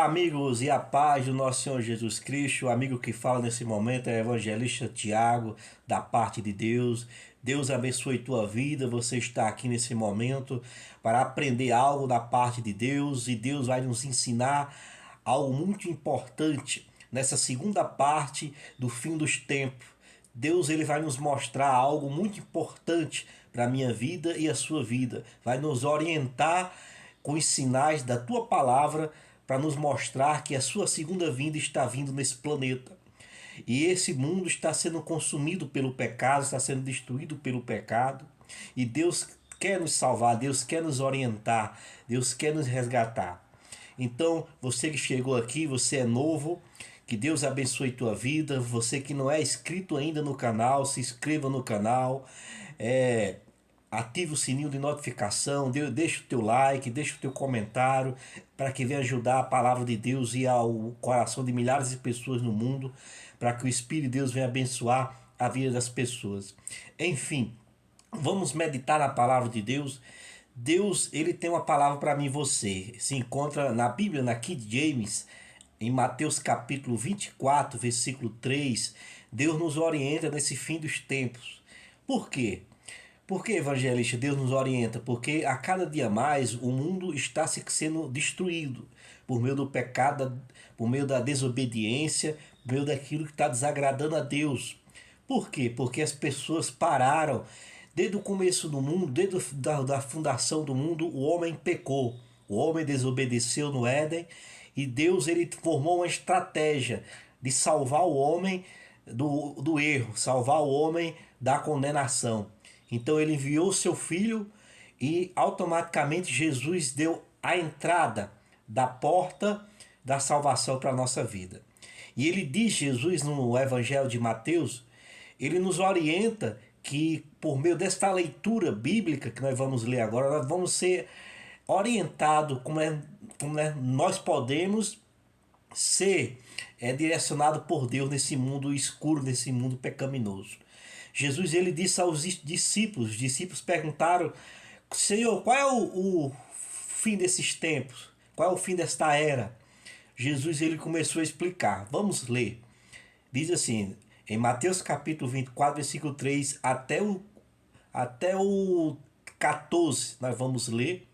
amigos, e a paz do nosso Senhor Jesus Cristo. O amigo que fala nesse momento é o evangelista Tiago, da parte de Deus. Deus abençoe tua vida. Você está aqui nesse momento para aprender algo da parte de Deus, e Deus vai nos ensinar algo muito importante nessa segunda parte do fim dos tempos. Deus ele vai nos mostrar algo muito importante para a minha vida e a sua vida. Vai nos orientar com os sinais da tua palavra para nos mostrar que a sua segunda vinda está vindo nesse planeta. E esse mundo está sendo consumido pelo pecado, está sendo destruído pelo pecado. E Deus quer nos salvar, Deus quer nos orientar, Deus quer nos resgatar. Então, você que chegou aqui, você é novo, que Deus abençoe tua vida. Você que não é inscrito ainda no canal, se inscreva no canal. Ative o sininho de notificação, deixa o teu like, deixa o teu comentário, para que venha ajudar a palavra de Deus e ao coração de milhares de pessoas no mundo, para que o Espírito de Deus venha abençoar a vida das pessoas. Enfim, vamos meditar na palavra de Deus. Deus, ele tem uma palavra para mim e você. Se encontra na Bíblia, na King James, em Mateus capítulo 24, versículo 3. Deus nos orienta nesse fim dos tempos. Por quê? Por que, evangelista, Deus nos orienta? Porque a cada dia mais o mundo está sendo destruído por meio do pecado, por meio da desobediência, por meio daquilo que está desagradando a Deus. Por quê? Porque as pessoas pararam. Desde o começo do mundo, desde da fundação do mundo, o homem pecou. O homem desobedeceu no Éden, e Deus ele formou uma estratégia de salvar o homem do erro, salvar o homem da condenação. Então ele enviou seu filho, e automaticamente Jesus deu a entrada da porta da salvação para a nossa vida. E ele diz, Jesus, no Evangelho de Mateus, ele nos orienta que por meio desta leitura bíblica que nós vamos ler agora, nós vamos ser orientados nós podemos ser direcionado por Deus nesse mundo escuro, nesse mundo pecaminoso. Jesus ele disse aos discípulos, os discípulos perguntaram: Senhor, qual é o fim desses tempos? Qual é o fim desta era? Jesus ele começou a explicar. Vamos ler. Diz assim, em Mateus capítulo 24, versículo 3 até o 14, nós vamos ler.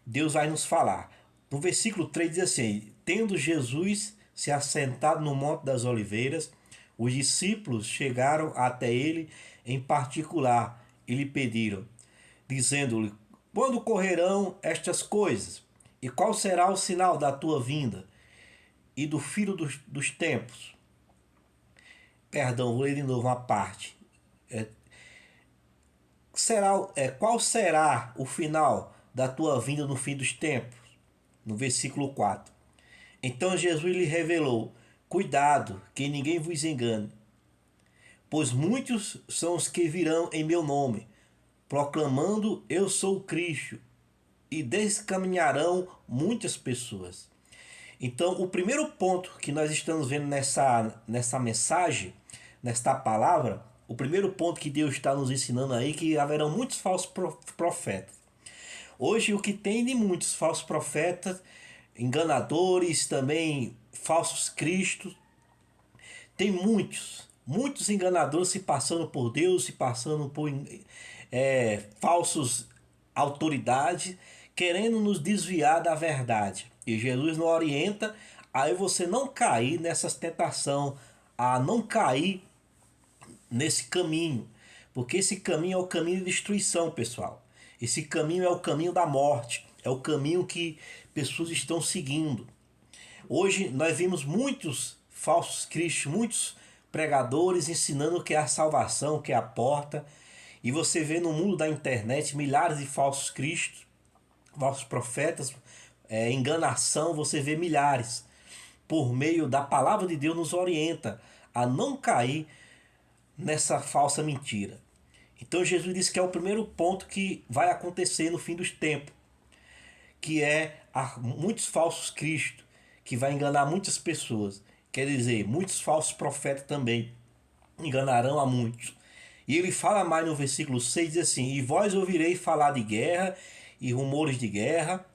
Deus vai nos falar. No versículo 3 diz assim: tendo Jesus se assentado no Monte das Oliveiras, os discípulos chegaram até ele em particular e lhe pediram, dizendo-lhe: quando ocorrerão estas coisas? E qual será o sinal da tua vinda e do fim dos tempos? Perdão, vou ler de novo uma parte. Qual será o final da tua vinda no fim dos tempos? No versículo 4. Então Jesus lhe revelou: cuidado, que ninguém vos engane, pois muitos são os que virão em meu nome, proclamando eu sou o Cristo, e descaminharão muitas pessoas. Então, o primeiro ponto que nós estamos vendo nessa mensagem, nesta palavra, o primeiro ponto que Deus está nos ensinando aí, que haverão muitos falsos profetas. Hoje, o que tem de muitos falsos profetas, enganadores, também falsos cristos, tem muitos enganadores se passando por Deus, se passando por falsos autoridades, querendo nos desviar da verdade. E Jesus nos orienta a você não cair nessas tentações, a não cair nesse caminho, porque esse caminho é o caminho de destruição, pessoal. Esse caminho é o caminho da morte, é o caminho que pessoas estão seguindo. Hoje nós vimos muitos falsos cristos, muitos pregadores ensinando que é a salvação, que é a porta. E você vê no mundo da internet milhares de falsos cristos, falsos profetas, enganação, você vê milhares. Por meio da palavra de Deus nos orienta a não cair nessa falsa mentira. Então Jesus disse que é o primeiro ponto que vai acontecer no fim dos tempos, que é muitos falsos cristos, que vai enganar muitas pessoas. Quer dizer, muitos falsos profetas também enganarão a muitos. E ele fala mais no versículo 6, diz assim: e vós ouvireis falar de guerra e rumores de guerra,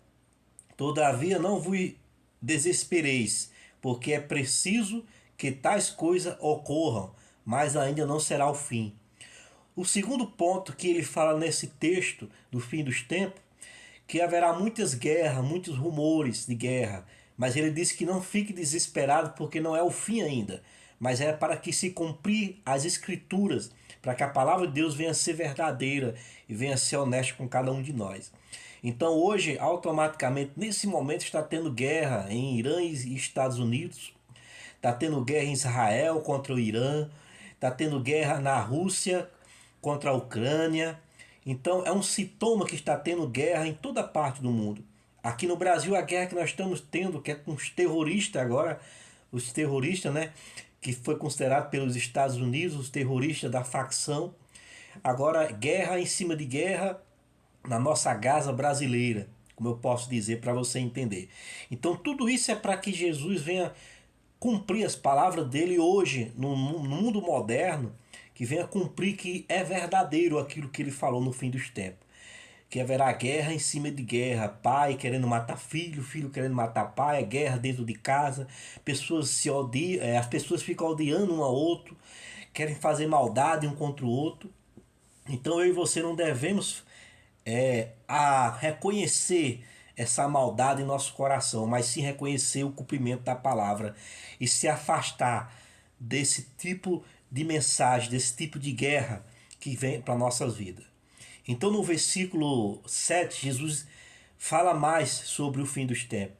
todavia não vos desespereis, porque é preciso que tais coisas ocorram, mas ainda não será o fim. O segundo ponto que ele fala nesse texto do fim dos tempos, que haverá muitas guerras, muitos rumores de guerra, mas ele diz que não fique desesperado porque não é o fim ainda, mas é para que se cumprir as escrituras, para que a palavra de Deus venha a ser verdadeira e venha a ser honesta com cada um de nós. Então hoje, automaticamente, nesse momento está tendo guerra em Irã e Estados Unidos, está tendo guerra em Israel contra o Irã, está tendo guerra na Rússia contra a Ucrânia. Então é um sintoma que está tendo guerra em toda parte do mundo. Aqui no Brasil, a guerra que nós estamos tendo, que é com os terroristas agora, os terroristas, né? Que foi considerado pelos Estados Unidos os terroristas da facção. Agora, guerra em cima de guerra na nossa Gaza brasileira, como eu posso dizer para você entender. Então, tudo isso é para que Jesus venha cumprir as palavras dele hoje, no mundo moderno, que venha cumprir que é verdadeiro aquilo que ele falou no fim dos tempos. Que haverá guerra em cima de guerra, pai querendo matar filho, filho querendo matar pai, é guerra dentro de casa, pessoas se odiam, as pessoas ficam odiando um ao outro, querem fazer maldade um contra o outro. Então eu e você não devemos reconhecer essa maldade em nosso coração, mas sim reconhecer o cumprimento da palavra e se afastar desse tipo de mensagem, desse tipo de guerra que vem para nossas vidas. Então no versículo 7, Jesus fala mais sobre o fim dos tempos.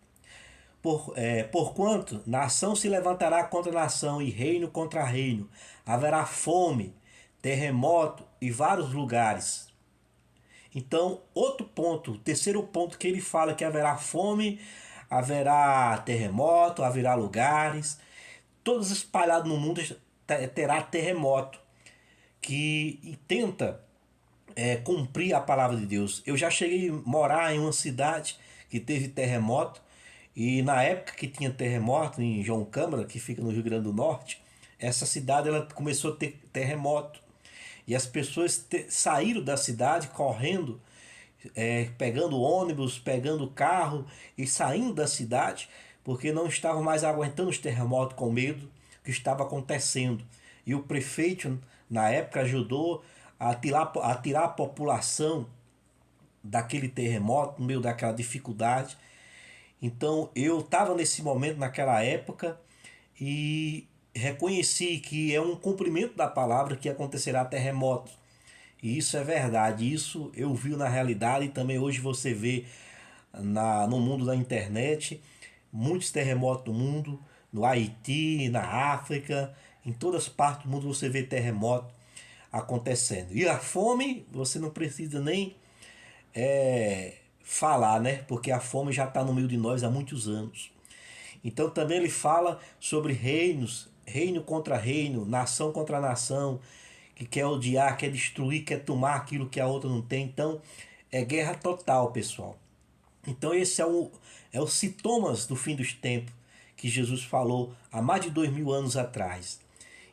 Porquanto nação se levantará contra nação e reino contra reino, haverá fome, terremoto e vários lugares. Então, outro ponto, terceiro ponto que ele fala que haverá fome, haverá terremoto, haverá lugares, todos espalhados no mundo terá terremoto, que tenta cumprir a palavra de Deus. Eu já cheguei a morar em uma cidade que teve terremoto, e na época que tinha terremoto em João Câmara, que fica no Rio Grande do Norte, essa cidade ela começou a ter terremoto. E as pessoas saíram da cidade correndo, pegando ônibus, pegando carro e saindo da cidade, porque não estavam mais aguentando os terremotos com medo que estava acontecendo. E o prefeito, na época, ajudou a tirar a população daquele terremoto, no meio daquela dificuldade. Então eu estava nesse momento, naquela época, e reconheci que é um cumprimento da palavra que acontecerá terremoto. E isso é verdade, isso eu vi na realidade e também hoje você vê no mundo da internet, muitos terremotos no mundo, no Haiti, na África, em todas as partes do mundo você vê terremoto acontecendo. E a fome, você não precisa nem falar, né? Porque a fome já está no meio de nós há muitos anos. Então também ele fala sobre reinos, reino contra reino, nação contra nação, que quer odiar, quer destruir, quer tomar aquilo que a outra não tem. Então é guerra total, pessoal. Então esse é os sintomas do fim dos tempos que Jesus falou há mais de 2000 anos atrás.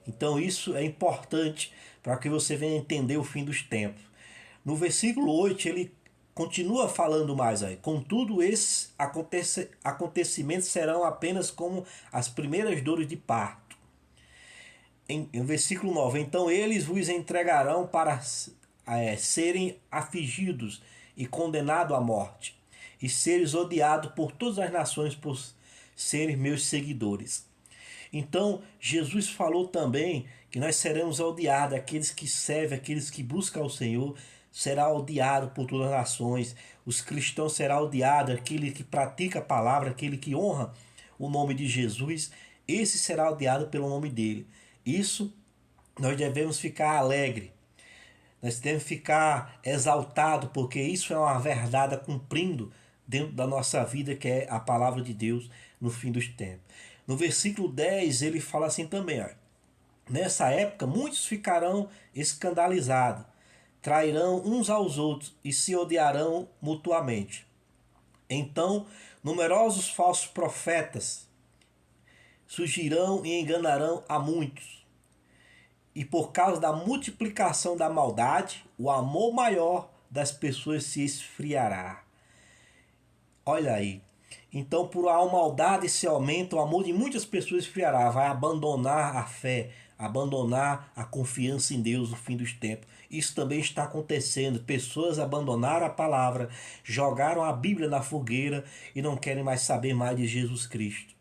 Então isso é importante para que você venha entender o fim dos tempos. No versículo 8 ele continua falando mais aí. Contudo, esses acontecimentos serão apenas como as primeiras dores de parto. Em versículo 9: então eles vos entregarão para serem afligidos e condenados à morte, e seres odiados por todas as nações por serem meus seguidores. Então Jesus falou também que nós seremos odiados, aqueles que servem, aqueles que buscam o Senhor, será odiado por todas as nações. Os cristãos será odiado, aquele que pratica a palavra, aquele que honra o nome de Jesus, esse será odiado pelo nome dele. Isso nós devemos ficar alegre, nós devemos ficar exaltado, porque isso é uma verdade cumprindo dentro da nossa vida, que é a palavra de Deus no fim dos tempos. No versículo 10 ele fala assim também, ó, nessa época muitos ficarão escandalizados, trairão uns aos outros e se odiarão mutuamente. Então, numerosos falsos profetas surgirão e enganarão a muitos. E por causa da multiplicação da maldade, o amor maior das pessoas se esfriará. Olha aí. Então, por a maldade se aumenta, o amor de muitas pessoas esfriará, vai abandonar a fé, abandonar a confiança em Deus no fim dos tempos. Isso também está acontecendo. Pessoas abandonaram a palavra, jogaram a Bíblia na fogueira e não querem mais saber mais de Jesus Cristo.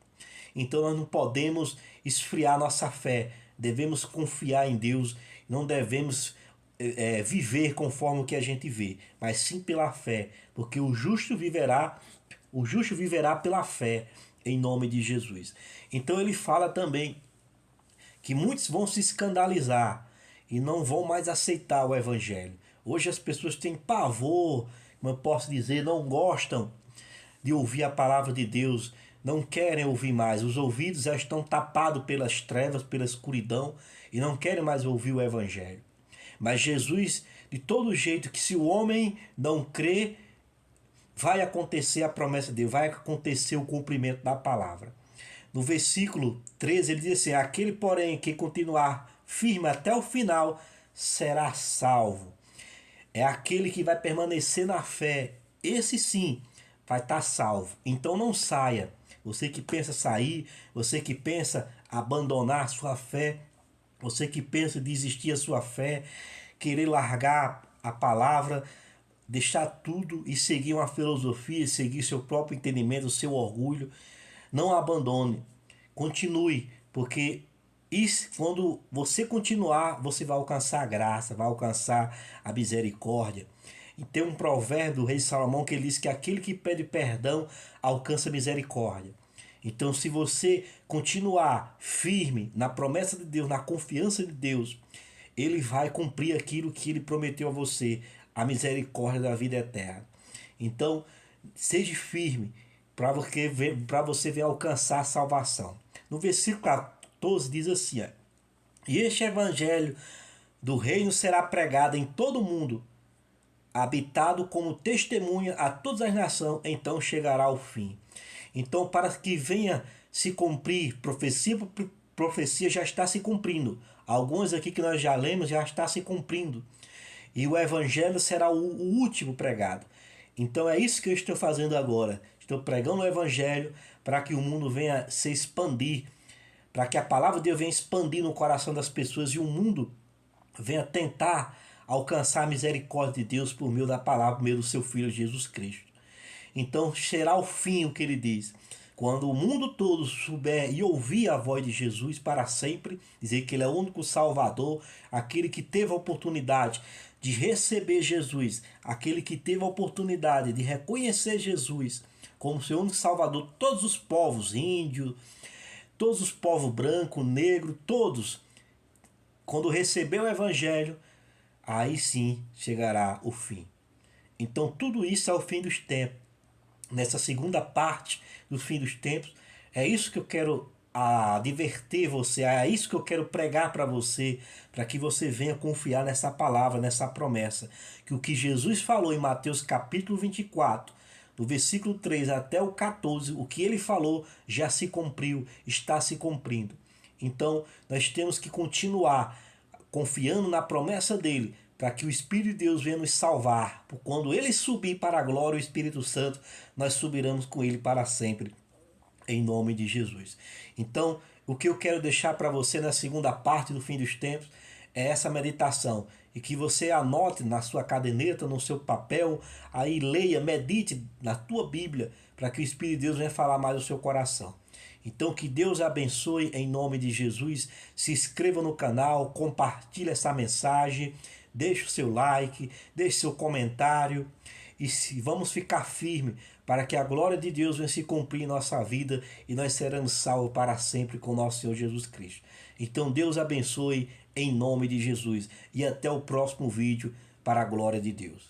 Então nós não podemos esfriar nossa fé. Devemos confiar em Deus. Não devemos viver conforme o que a gente vê, mas sim pela fé, porque o justo viverá pela fé, em nome de Jesus. Então ele fala também que muitos vão se escandalizar e não vão mais aceitar o evangelho. Hoje as pessoas têm pavor, como eu posso dizer, não gostam de ouvir a palavra de Deus, não querem ouvir mais. Os ouvidos já estão tapados pelas trevas, pela escuridão e não querem mais ouvir o evangelho. Mas Jesus, de todo jeito, que se o homem não crê, vai acontecer a promessa dele, vai acontecer o cumprimento da palavra. No versículo 13 ele diz assim: aquele porém que continuar firme até o final será salvo. É aquele que vai permanecer na fé, esse sim vai estar salvo. Então não saia. Você que pensa sair, você que pensa abandonar a sua fé, você que pensa desistir da sua fé, querer largar a palavra, deixar tudo e seguir uma filosofia, seguir seu próprio entendimento, seu orgulho, não abandone. Continue, porque isso, quando você continuar, você vai alcançar a graça, vai alcançar a misericórdia. E tem um provérbio do rei Salomão que ele diz que aquele que pede perdão alcança misericórdia. Então, se você continuar firme na promessa de Deus, na confiança de Deus, ele vai cumprir aquilo que ele prometeu a você, a misericórdia da vida eterna. Então, seja firme para você ver alcançar a salvação. No versículo 14 diz assim: e este evangelho do reino será pregado em todo o mundo, habitado como testemunha a todas as nações, então chegará o fim. Então, para que venha se cumprir profecia já está se cumprindo. Algumas aqui que nós já lemos já está se cumprindo. E o evangelho será o último pregado. Então é isso que eu estou fazendo agora. Estou pregando o evangelho para que o mundo venha se expandir, para que a palavra de Deus venha expandir no coração das pessoas e o mundo venha tentar alcançar a misericórdia de Deus por meio da palavra, por meio do seu Filho Jesus Cristo. Então será o fim o que ele diz. Quando o mundo todo souber e ouvir a voz de Jesus para sempre, dizer que ele é o único Salvador, aquele que teve a oportunidade de receber Jesus, aquele que teve a oportunidade de reconhecer Jesus como seu único Salvador, todos os povos, índios, todos os povos branco, negro, todos, quando receber o Evangelho, aí sim chegará o fim. Então tudo isso é o fim dos tempos. Nessa segunda parte do fim dos tempos, é isso que eu quero advertir você, é isso que eu quero pregar para você, para que você venha confiar nessa palavra, nessa promessa, que o que Jesus falou em Mateus capítulo 24, do versículo 3 até o 14, o que ele falou já se cumpriu, está se cumprindo. Então nós temos que continuar confiando na promessa dele, para que o Espírito de Deus venha nos salvar. Por quando ele subir para a glória, o Espírito Santo, nós subiremos com ele para sempre, em nome de Jesus. Então, o que eu quero deixar para você na segunda parte do fim dos tempos é essa meditação. E que você anote na sua caderneta, no seu papel, aí leia, medite na tua Bíblia, para que o Espírito de Deus venha falar mais no seu coração. Então que Deus abençoe em nome de Jesus. Se inscreva no canal, compartilhe essa mensagem, deixe o seu like, deixe seu comentário e vamos ficar firmes para que a glória de Deus venha se cumprir em nossa vida e nós seremos salvos para sempre com nosso Senhor Jesus Cristo. Então Deus abençoe em nome de Jesus e até o próximo vídeo para a glória de Deus.